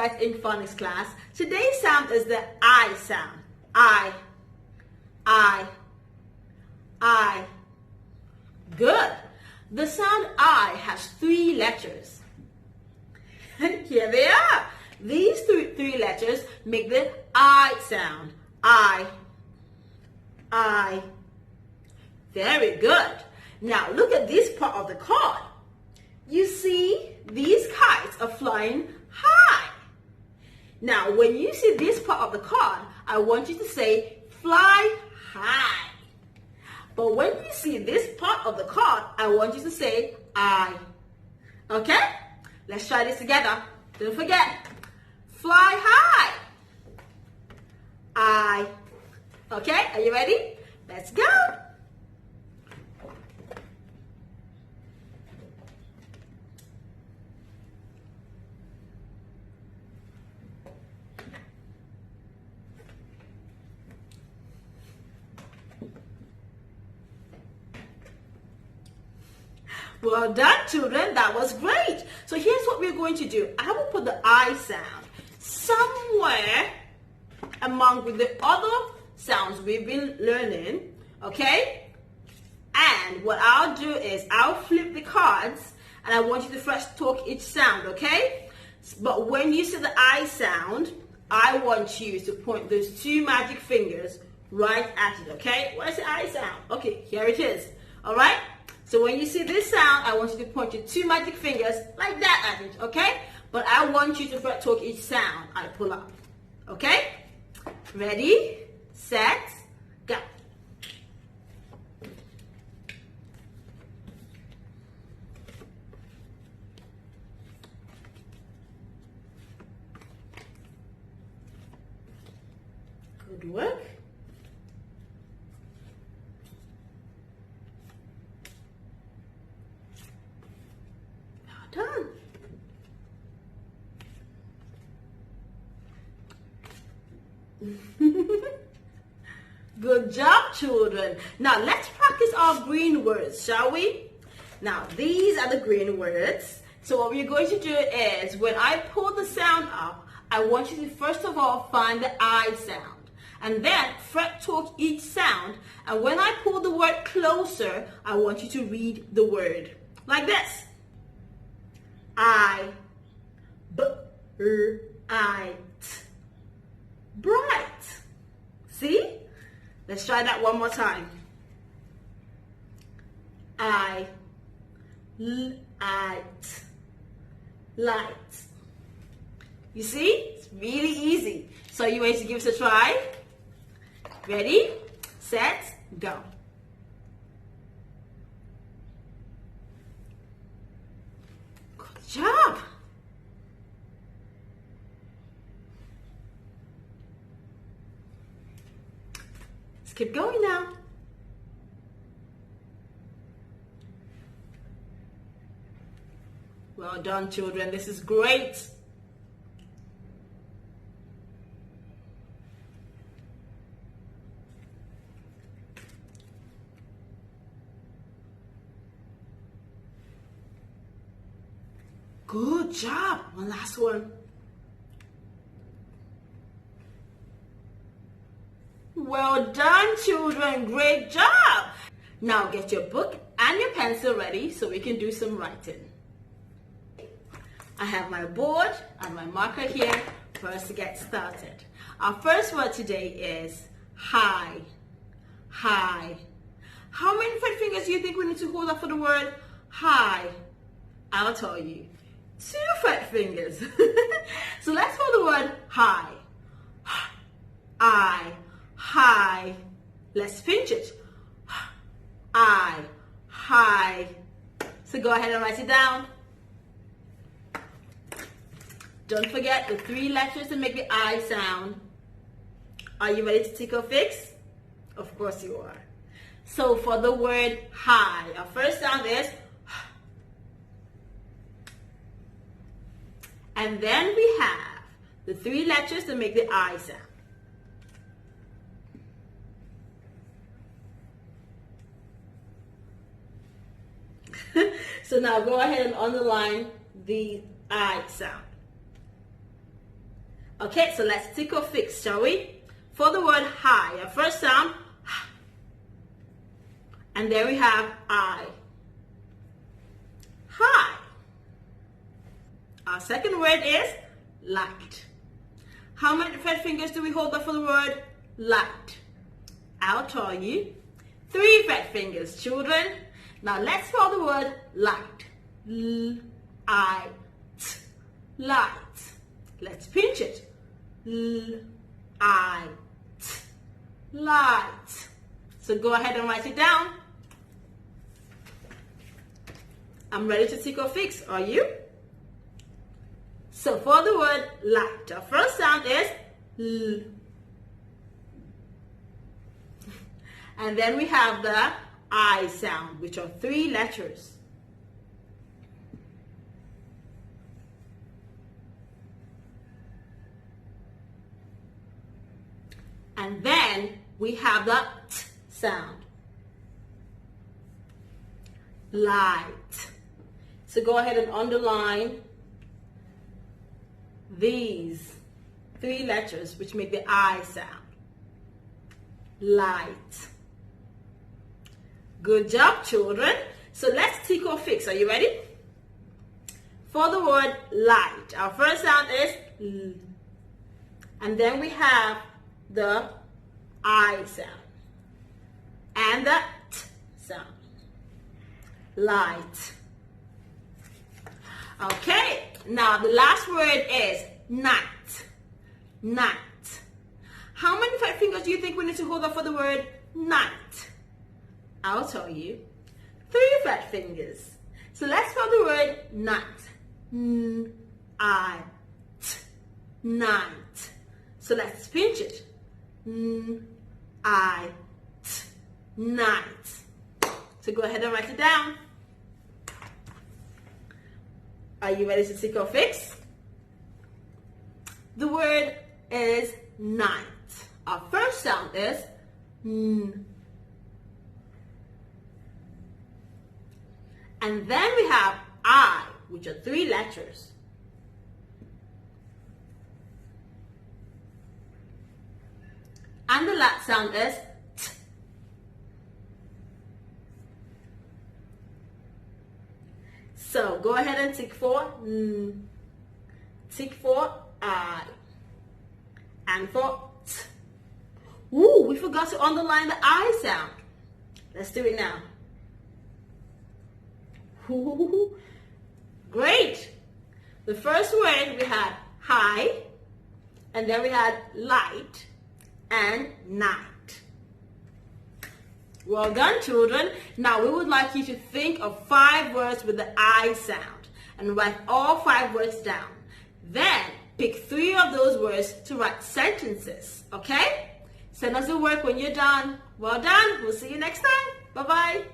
guys in phonics class. Today's sound is the I sound. I. Good. The sound I has 3 letters. Here they are. These three letters make the I sound. I. Very good. Now look at this part of the card. You see these kites are flying high. Now when you see this part of the card, I want you to say fly high. But when you see this part of the card, I want you to say I. Okay? Let's try this together. Don't forget. Fly high. I. Okay, are you ready? Let's go. Well done, children. That was great. So here's what we're going to do. I will put the I sound somewhere among with the other sounds we've been learning, okay? And what I'll do is I'll flip the cards and I want you to first talk each sound, okay? But when you see the I sound, I want you to point those 2 magic fingers right at it, okay? Where's the I sound? Okay, here it is, all right? So when you see this sound, I want you to point your 2 magic fingers like that at it, okay? But I want you to first talk each sound I pull up, okay? Ready, set, go. Good work. Done. Good job, children. Now let's practice our green words, shall we? Now these are the green words. So what we're going to do is when I pull the sound up, I want you to first of all find the I sound. And then fret talk each sound. And when I pull the word closer, I want you to read the word. Like this. I, bright. See? Let's try that one more time. I, light. You see? It's really easy. So you ready to give us a try? Ready, set, go. Good job. Let's keep going now. Well done, children. This is great. Good job. One last one. Well done, children. Great job. Now get your book and your pencil ready so we can do some writing. I have my board and my marker here for us to get started. Our first word today is high. High. How many fat fingers do you think we need to hold up for the word high? I'll tell you. 2 fat fingers. So let's hold the word high. I, high. Let's pinch it. I, high. So go ahead and write it down. Don't forget the 3 letters to make the I sound. Are you ready to tickle fix? Of course you are. So for the word high, our first sound is and then we have the 3 letters to make the I sound. So now go ahead and underline the I sound. Okay, so let's tick or fix, shall we? For the word high, our first sound, and there we have I. High. Our second word is light. How many fat fingers do we hold up for the word light? I'll tell you. 3 fat fingers, children. Now let's spell the word light. L-I-T. Light. Let's pinch it. L-I-T. Light. So go ahead and write it down. I'm ready to tick or fix. Are you? So for the word light, our first sound is L. And then we have the I sound, which are 3 letters. And then we have the T sound. Light. So go ahead and underline these 3 letters which make the I sound. Light. Good job, children. So let's tick or fix. Are you ready? For the word light, our first sound is L. And then we have the I sound. And the T sound. Light. Okay, now the last word is night. Night. How many fat fingers do you think we need to hold up for the word night? I'll tell you. 3 fat fingers. So let's spell the word night. N-I-T. Night. So let's pinch it. N-I-T. Night. So go ahead and write it down. Are you ready to tick or fix? The word is night. Our first sound is N. And then we have I, which are 3 letters. And the last sound is T. So go ahead and tick for N. Tick for I. And for T. Ooh, we forgot to underline the I sound. Let's do it now. Ooh, great. The first word we had high, and then we had light and night. Well done, children. Now we would like you to think of 5 words with the I sound and write all 5 words down. Then pick 3 of those words to write sentences, okay? Send us the work when you're done. Well done. We'll see you next time. Bye-bye.